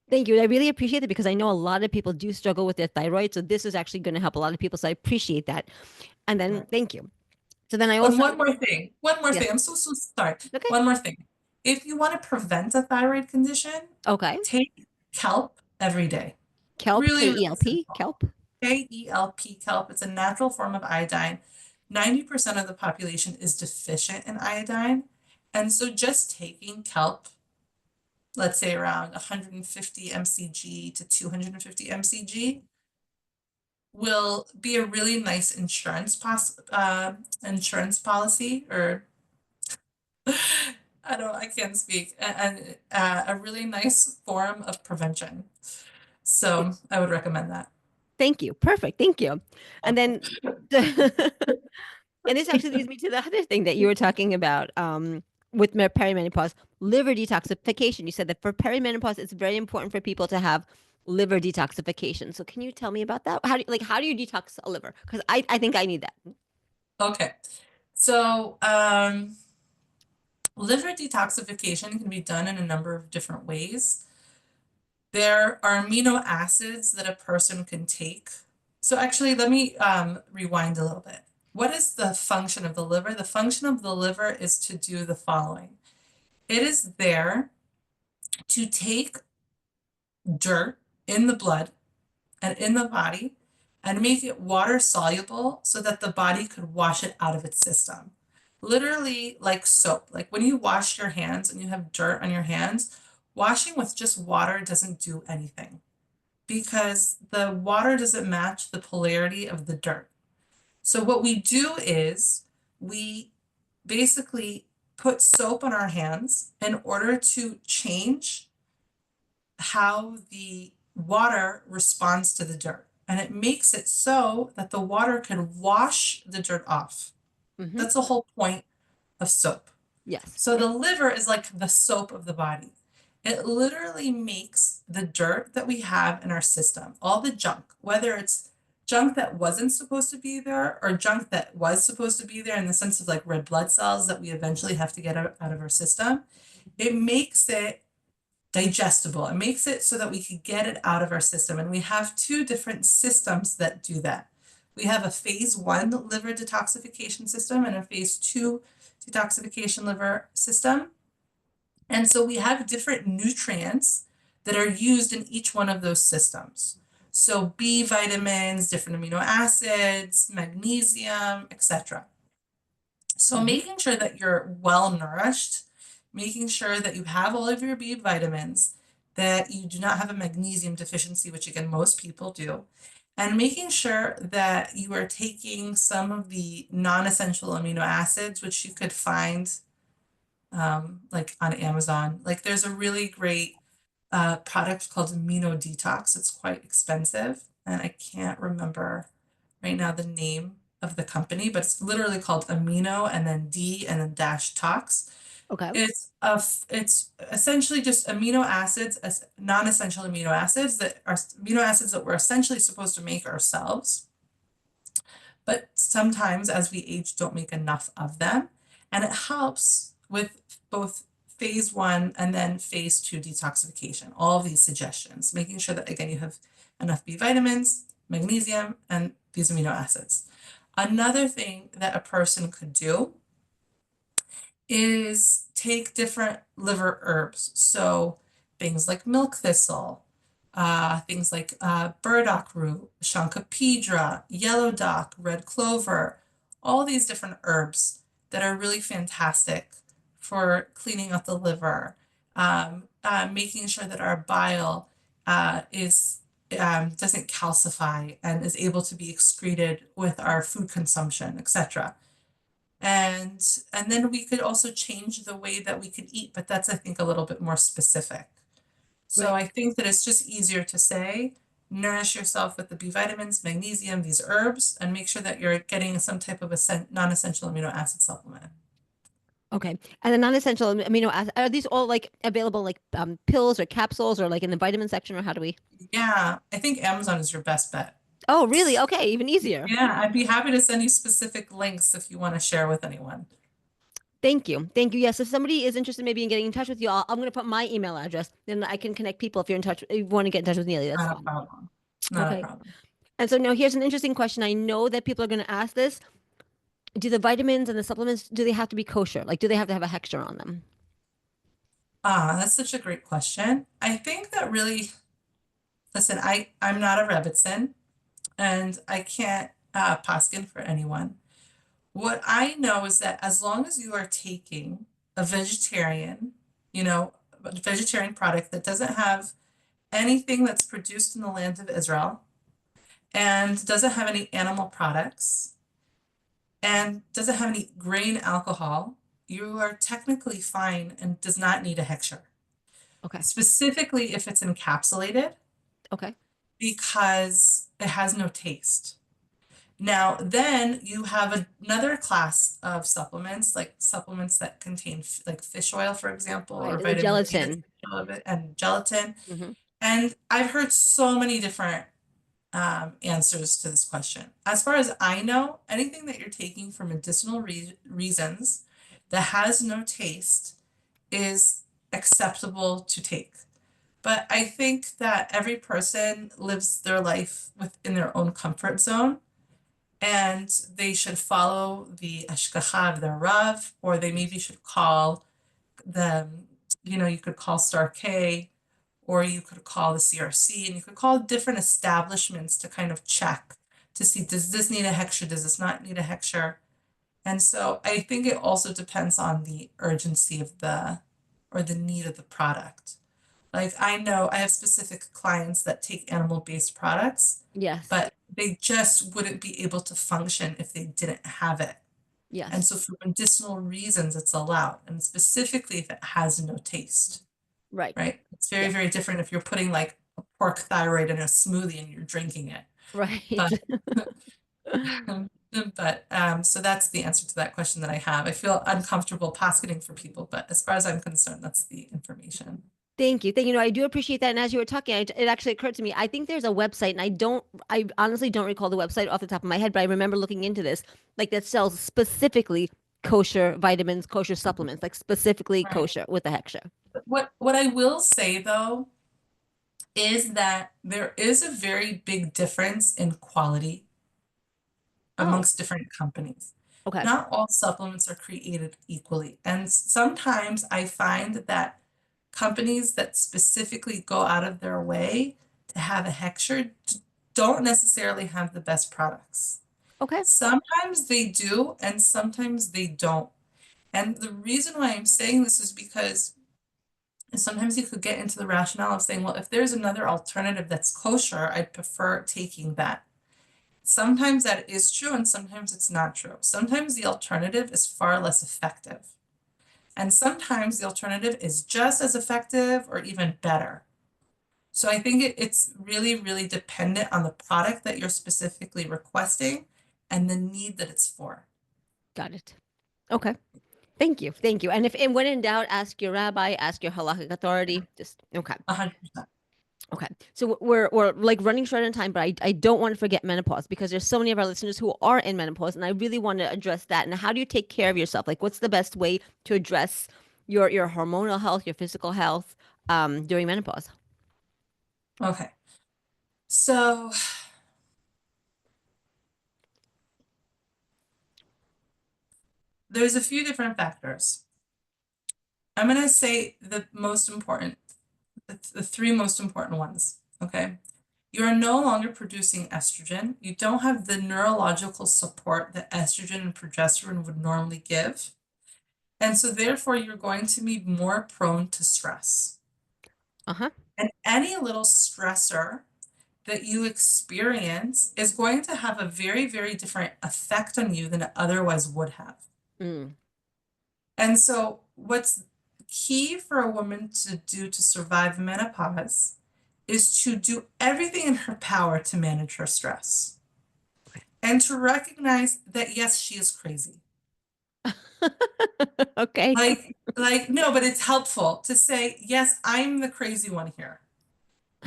Thank you. I really appreciate it because I know a lot of people do struggle with their thyroid. So this is actually going to help a lot of people. So I appreciate that. And then Right. thank you. So then I And also, one more thing, yes. I'm so sorry. Okay. One more thing. If you want to prevent a thyroid condition, Okay. take kelp every day. Kelp, Really, really K-E-L-P, simple. kelp. Kelp, kelp. It's a natural form of iodine. 90% of the population is deficient in iodine. And so just taking kelp, let's say around 150 mcg to 250 mcg, will be a really nice insurance policy, or I can't speak, and a really nice form of prevention. So I would recommend that. Thank you. Perfect. Thank you. And then, and this actually leads me to the other thing that you were talking about with perimenopause, liver detoxification. You said that for perimenopause, it's very important for people to have liver detoxification. So can you tell me about that? How do you detox a liver? Because I think I need that. Okay, so liver detoxification can be done in a number of different ways. There are amino acids that a person can take. So actually, let me rewind a little bit. What is the function of the liver? The function of the liver is to do the following. It is there to take dirt in the blood and in the body and make it water soluble so that the body could wash it out of its system. Literally like soap. Like when you wash your hands and you have dirt on your hands, washing with just water doesn't do anything because the water doesn't match the polarity of the dirt. So what we do is we basically put soap on our hands in order to change how the water responds to the dirt. And it makes it so that the water can wash the dirt off. Mm-hmm. That's the whole point of soap. Yes. So the liver is like the soap of the body. It literally makes the dirt that we have in our system, all the junk, whether it's junk that wasn't supposed to be there or junk that was supposed to be there in the sense of like red blood cells that we eventually have to get out of our system, it makes it digestible. It makes it so that we can get it out of our system. And we have two different systems that do that. We have a phase one liver detoxification system and a phase two detoxification liver system. And so we have different nutrients that are used in each one of those systems. So B vitamins, different amino acids, magnesium, etc. So Hmm. making sure that you're well nourished, making sure that you have all of your B vitamins, that you do not have a magnesium deficiency, which again, most people do, and making sure that you are taking some of the non-essential amino acids, which you could find like on Amazon. Like there's a really great product called Amino Detox. It's quite expensive, and I can't remember right now the name of the company, but it's literally called Amino and then D and then dash Tox. Okay. It's essentially just amino acids as non-essential amino acids that are amino acids that we're essentially supposed to make ourselves, but sometimes as we age don't make enough of them. And it helps with both phase one and then phase two detoxification, all of these suggestions, making sure that again you have enough B vitamins, magnesium, and these amino acids. Another thing that a person could do is take different liver herbs. So things like milk thistle, things like burdock root, shankapidra, yellow dock, red clover, all these different herbs that are really fantastic for cleaning out the liver, making sure that our bile is doesn't calcify and is able to be excreted with our food consumption, etc. And and then we could also change the way that we could eat, but that's I think a little bit more specific. So Right. I think that it's just easier to say, nourish yourself with the B vitamins, magnesium, these herbs, and make sure that you're getting some type of a non-essential amino acid supplement. Okay. And the non-essential amino acids, are these all like available like pills or capsules or like in the vitamin section, or how do we? Yeah, I think Amazon is your best bet. Oh, really? Okay, even easier. Yeah, I'd be happy to send you specific links if you want to share with anyone. Thank you. Thank you. Yes, if somebody is interested maybe in getting in touch with you, I'm going to put my email address. Then I can connect people if you're in touch, if you want to get in touch with Neely. That's Not a fine. problem. Not a Okay. problem. And so now here's an interesting question. I know that people are going to ask this. Do the vitamins and the supplements, do they have to be kosher? Like, do they have to have a hexture on them? Ah, that's such a great question. I think that really, listen, I'm not a Rebbitzin, and I can't poskin for anyone. What I know is that as long as you are taking a vegetarian, a vegetarian product that doesn't have anything that's produced in the land of Israel and doesn't have any animal products and doesn't have any grain alcohol, you are technically fine and does not need a hechsher. Okay. Specifically if it's encapsulated Okay. because it has no taste. Now, then you have another class of supplements, like supplements that contain like fish oil, for example, Right. or And the vitamin D that's gelatin. and gelatin. Hmm. And I've heard so many different answers to this question. As far as I know, anything that you're taking for medicinal reasons that has no taste is acceptable to take. But I think that every person lives their life within their own comfort zone and they should follow the ashkacha of their Rav, or they maybe should call them, you could call Star K, or you could call the CRC, and you could call different establishments to kind of check to see, does this need a hechsher, does this not need a hechsher? And so I think it also depends on the urgency of or the need of the product. Like I know I have specific clients that take animal-based products, Yes. but they just wouldn't be able to function if they didn't have it. And Yes. so for medicinal reasons, it's allowed, and specifically if it has no taste, Right. right? It's very, Yeah. very different if you're putting like a pork thyroid in a smoothie and you're drinking it. Right. But so that's the answer to that question that I have. I feel uncomfortable posketing for people, but as far as I'm concerned, that's the information. Thank you. Thank you. No, I do appreciate that. And as you were talking, it actually occurred to me. I think there's a website, and I honestly don't recall the website off the top of my head, but I remember looking into this, like that sells specifically kosher vitamins, kosher supplements, like specifically Right. kosher with the hexture. What I will say though is that there is a very big difference in quality Oh, amongst different companies. okay. Not all supplements are created equally. And sometimes I find that companies that specifically go out of their way to have a hexture don't necessarily have the best products. Okay. Sometimes they do, and sometimes they don't. And the reason why I'm saying this is because sometimes you could get into the rationale of saying, well, if there's another alternative that's kosher, I'd prefer taking that. Sometimes that is true, and sometimes it's not true. Sometimes the alternative is far less effective. And sometimes the alternative is just as effective or even better. So I think it's really, really dependent on the product that you're specifically requesting and the need that it's for. Got it. Okay. Thank you. Thank you. And when in doubt, ask your rabbi, ask your halakhic authority. Just okay. 100%. Okay. So we're like running short on time, but I don't want to forget menopause because there's so many of our listeners who are in menopause, and I really want to address that. And how do you take care of yourself? Like, what's the best way to address your hormonal health, your physical health during menopause? Okay. So there's a few different factors. I'm going to say the most important, the three most important ones. Okay. You are no longer producing estrogen. You don't have the neurological support that estrogen and progesterone would normally give. And so therefore you're going to be more prone to stress. Uh-huh. And any little stressor that you experience is going to have a very, very different effect on you than it otherwise would have. Mm, And so what's key for a woman to do to survive menopause is to do everything in her power to manage her stress and to recognize that yes, she is crazy. okay. Like no, but it's helpful to say, yes, I'm the crazy one here.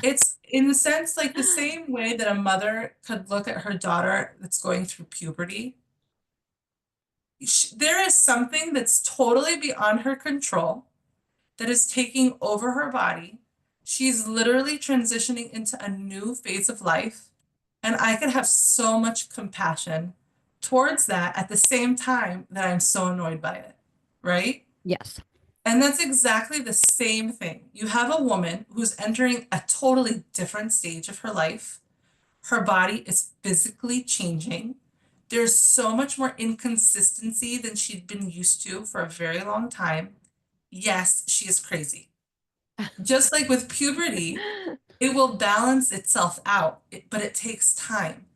It's in the sense like the same way that a mother could look at her daughter that's going through puberty. There is something that's totally beyond her control that is taking over her body. She's literally transitioning into a new phase of life. And I could have so much compassion towards that at the same time that I'm so annoyed by it, right? Yes. And that's exactly the same thing. You have a woman who's entering a totally different stage of her life. Her body is physically changing. There's so much more inconsistency than she'd been used to for a very long time. Yes, she is crazy. Just like with puberty, it will balance itself out, but it takes time.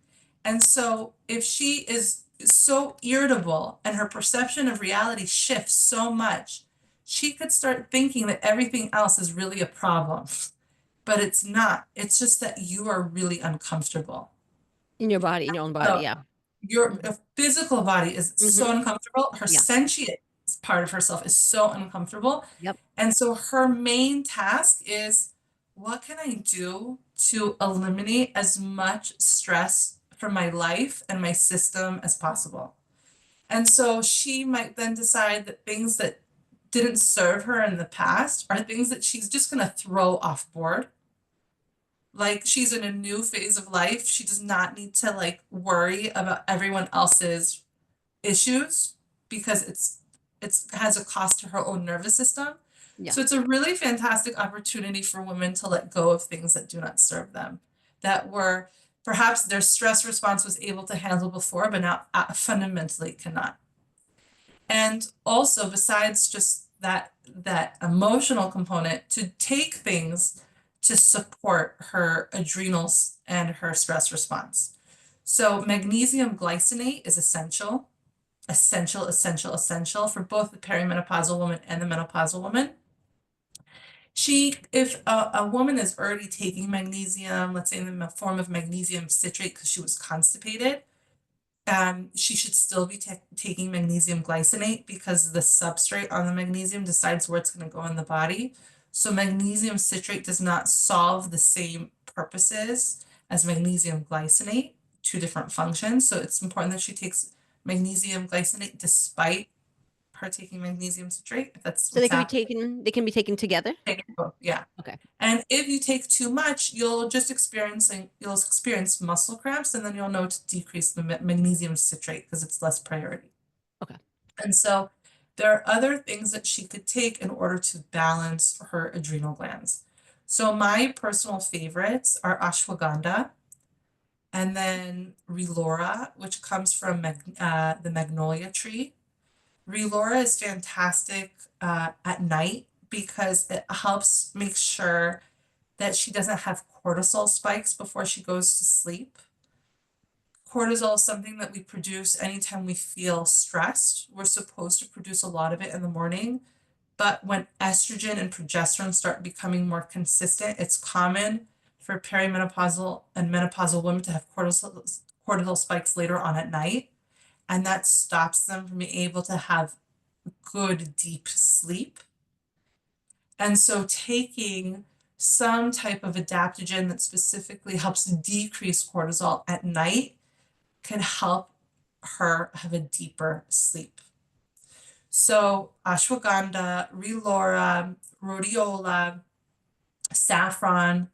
And so if she is so irritable and her perception of reality shifts so much, she could start thinking that everything else is really a problem. But it's not. It's just that you are really uncomfortable. In your body, in your own body. So Yeah. your Hmm. physical body is Hmm. so uncomfortable. Her Yeah. sentient part of herself is so uncomfortable. Yep. And so her main task is, what can I do to eliminate as much stress from my life and my system as possible? And so she might then decide that things that didn't serve her in the past are things that she's just going to throw off board. Like she's in a new phase of life. She does not need to like worry about everyone else's issues because it's has a cost to her own nervous system. Yeah. So it's a really fantastic opportunity for women to let go of things that do not serve them, that were perhaps their stress response was able to handle before, but now fundamentally cannot. And also, besides just that emotional component, to take things to support her adrenals and her stress response. So magnesium glycinate is essential, essential, essential, essential for both the perimenopausal woman and the menopausal woman. If a woman is already taking magnesium, let's say in the form of magnesium citrate because she was constipated, she should still be taking magnesium glycinate because the substrate on the magnesium decides where it's going to go in the body. So magnesium citrate does not solve the same purposes as magnesium glycinate, two different functions. So it's important that she takes magnesium glycinate despite her taking magnesium citrate, if that's So what's happening. they can be taken together? Take it both, yeah. Okay. And if you take too much, you'll experience muscle cramps, and then you'll know to decrease the magnesium citrate because it's less priority. Okay. And so there are other things that she could take in order to balance her adrenal glands. So my personal favorites are ashwagandha and then relora, which comes from the magnolia tree. Relora is fantastic at night because it helps make sure that she doesn't have cortisol spikes before she goes to sleep. Cortisol is something that we produce anytime we feel stressed. We're supposed to produce a lot of it in the morning, but when estrogen and progesterone start becoming more consistent, it's common for perimenopausal and menopausal women to have cortisol spikes later on at night, and that stops them from being able to have good deep sleep. And so taking some type of adaptogen that specifically helps decrease cortisol at night can help her have a deeper sleep. So ashwagandha, relora, rhodiola, saffron,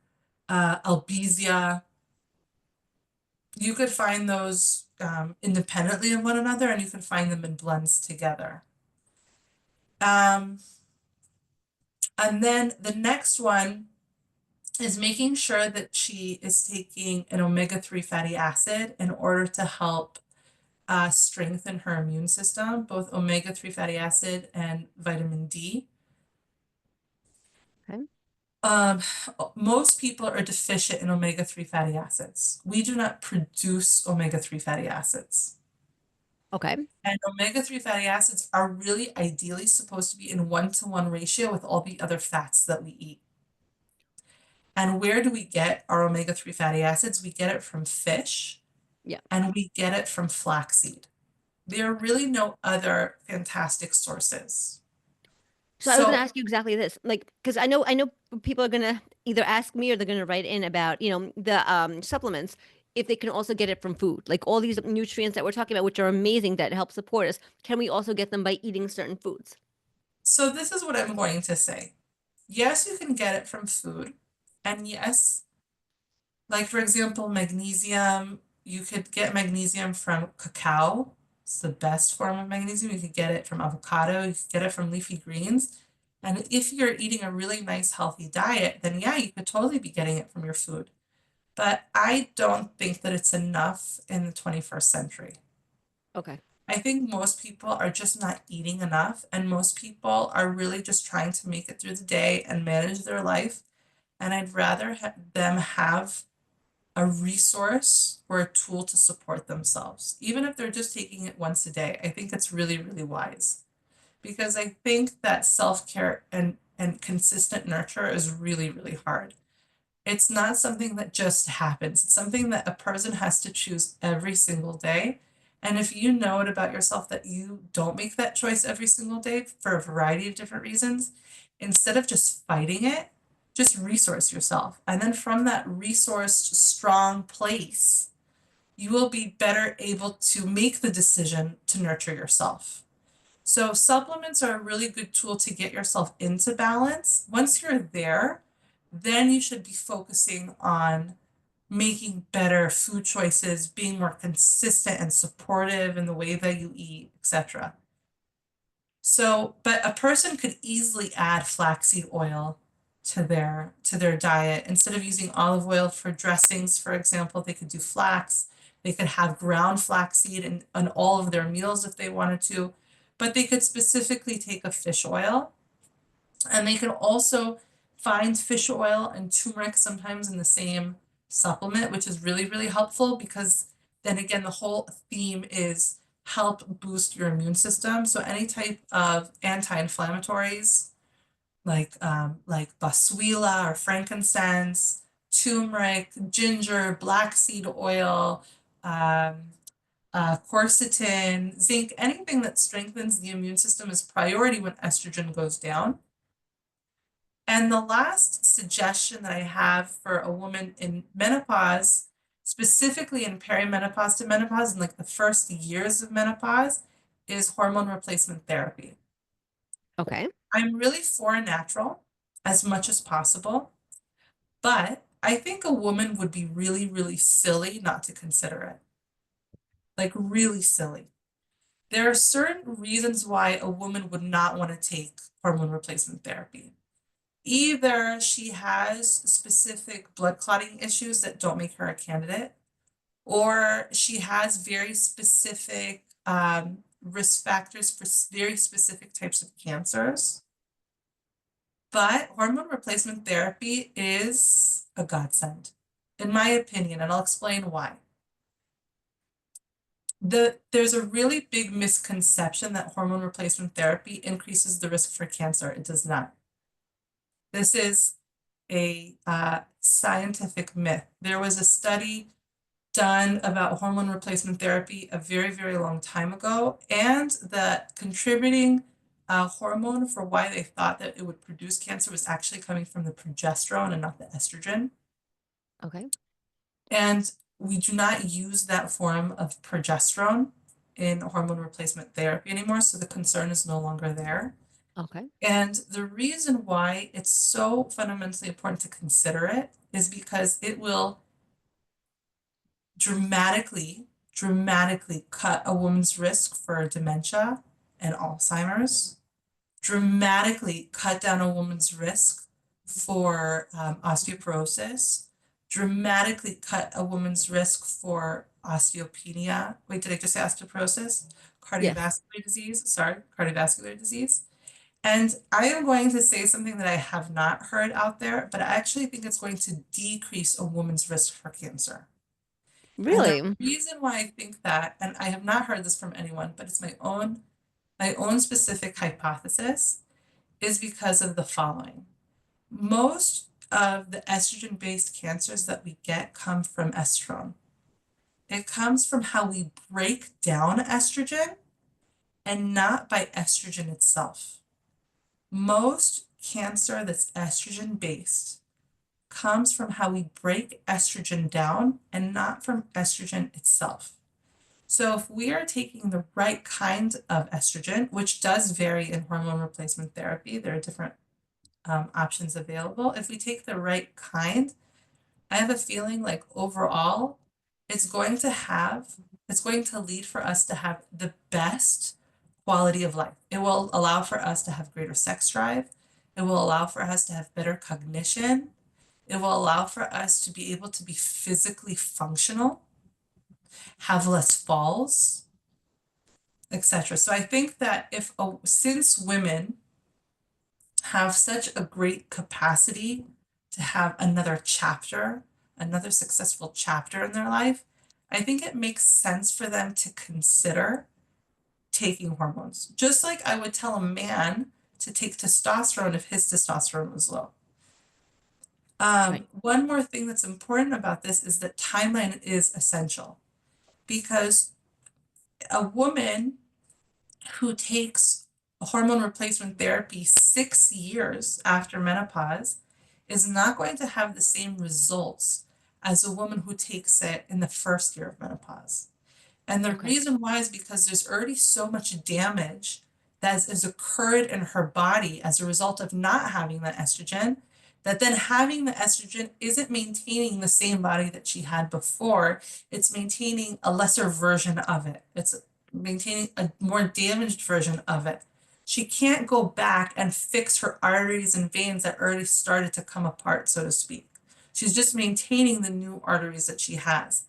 albizia, you could find those independently of one another, and you can find them in blends together. Um, and then the next one is making sure that she is taking an omega-3 fatty acid in order to help strengthen her immune system, both omega-3 fatty acid and vitamin D. Okay. Um, most people are deficient in omega-3 fatty acids. We do not produce omega-3 fatty acids. Okay. And omega-3 fatty acids are really ideally supposed to be in 1-to-1 ratio with all the other fats that we eat. And where do we get our omega-3 fatty acids? We get it from fish Yeah. and we get it from flaxseed. There are really no other fantastic sources. So I was going to So, ask you exactly this, like, because I know people are going to either ask me or they're going to write in about, the supplements, if they can also get it from food, like all these nutrients that we're talking about, which are amazing that help support us. Can we also get them by eating certain foods? so this is what I'm going to say. Yes, you can get it from food. And yes, like for example, magnesium, you could get magnesium from cacao. It's the best form of magnesium. You could get it from avocado, you could get it from leafy greens. And if you're eating a really nice, healthy diet, then yeah, you could totally be getting it from your food. But I don't think that it's enough in the 21st century. Okay. I think most people are just not eating enough, and most people are really just trying to make it through the day and manage their life. And I'd rather them have a resource or a tool to support themselves, even if they're just taking it once a day. I think it's really, really wise because I think that self-care and consistent nurture is really, really hard. It's not something that just happens. It's something that a person has to choose every single day. And if you know it about yourself that you don't make that choice every single day for a variety of different reasons, instead of just fighting it, just resource yourself. And then from that resourced, strong place, you will be better able to make the decision to nurture yourself. So supplements are a really good tool to get yourself into balance. Once you're there, then you should be focusing on making better food choices, being more consistent and supportive in the way that you eat, etc. So, but a person could easily add flaxseed oil to their diet. Instead of using olive oil for dressings, for example, they could do flax. They could have ground flaxseed in all of their meals if they wanted to, but they could specifically take a fish oil, and they can also find fish oil and turmeric sometimes in the same supplement, which is really, really helpful because then again, the whole theme is help boost your immune system. So any type of anti-inflammatories like boswellia or frankincense, turmeric, ginger, black seed oil, um, quercetin, zinc, anything that strengthens the immune system is priority when estrogen goes down. And the last suggestion that I have for a woman in menopause, specifically in perimenopause to menopause, in like the first years of menopause, is hormone replacement therapy. Okay. I'm really for natural as much as possible, but I think a woman would be really, really silly not to consider it. Like, really silly. There are certain reasons why a woman would not want to take hormone replacement therapy. Either she has specific blood clotting issues that don't make her a candidate, or she has very specific risk factors for very specific types of cancers. But hormone replacement therapy is a godsend, in my opinion, and I'll explain why. There's a really big misconception that hormone replacement therapy increases the risk for cancer. It does not. This is a scientific myth. There was a study done about hormone replacement therapy a very, very long time ago, and the contributing hormone for why they thought that it would produce cancer was actually coming from the progesterone and not the estrogen. Okay. And we do not use that form of progesterone in hormone replacement therapy anymore, so the concern is no longer there. Okay. And the reason why it's so fundamentally important to consider it is because it will dramatically cut a woman's risk for dementia and Alzheimer's, dramatically cut down a woman's risk for osteoporosis, dramatically cut a woman's risk for osteopenia. Wait, did I just say osteoporosis? Yes. Cardiovascular disease, sorry, cardiovascular disease. And I am going to say something that I have not heard out there, but I actually think it's going to decrease a woman's risk for cancer. And the Really? reason why I think that, and I have not heard this from anyone, but it's my own specific hypothesis, is because of the following. Most of the estrogen-based cancers that we get come from estrone. It comes from how we break down estrogen and not by estrogen itself. Most cancer that's estrogen-based comes from how we break estrogen down and not from estrogen itself. So if we are taking the right kind of estrogen, which does vary in hormone replacement therapy, there are different options available. If we take the right kind, I have a feeling like overall, it's going to have, it's going to lead for us to have the best quality of life. It will allow for us to have greater sex drive. It will allow for us to have better cognition. It will allow for us to be able to be physically functional, have less falls, etc. So I think that since women have such a great capacity to have another successful chapter in their life, I think it makes sense for them to consider taking hormones. Just like I would tell a man to take testosterone if his testosterone was low. Right. One more thing that's important about this is that timeline is essential because a woman who takes hormone replacement therapy 6 years after menopause is not going to have the same results as a woman who takes it in the first year of menopause. And the Okay. reason why is because there's already so much damage that has occurred in her body as a result of not having the estrogen, that then having the estrogen isn't maintaining the same body that she had before. It's maintaining a lesser version of it. It's maintaining a more damaged version of it. She can't go back and fix her arteries and veins that already started to come apart, so to speak. She's just maintaining the new arteries that she has.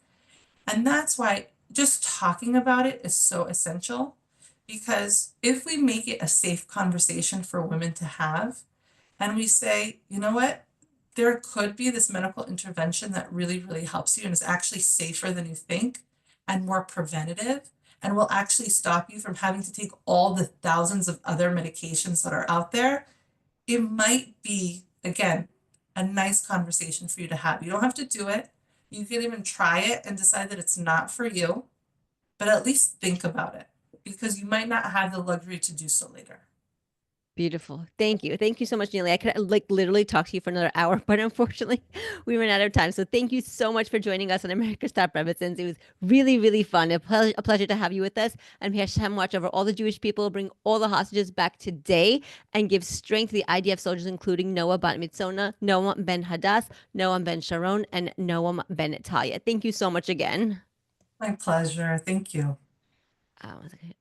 And that's why just talking about it is so essential because if we make it a safe conversation for women to have, and we say, you know what, there could be this medical intervention that really, really helps you and is actually safer than you think and more preventative and will actually stop you from having to take all the thousands of other medications that are out there, it might be, again, a nice conversation for you to have. You don't have to do it. You can even try it and decide that it's not for you, but at least think about it because you might not have the luxury to do so later. Beautiful. Thank you. Thank you so much, Neely. I could like literally talk to you for another hour, but unfortunately, we ran out of time. So thank you so much for joining us on America's Top Rebbitzins. It was really, really fun. A pleasure to have you with us. And may Hashem watch over all the Jewish people, bring all the hostages back today, and give strength to the IDF soldiers, including Noah Bat Mitzona, Noah Ben Hadass, Noah Ben Sharon, and Noah Ben Talia. Thank you so much again. My pleasure. Thank you. Okay.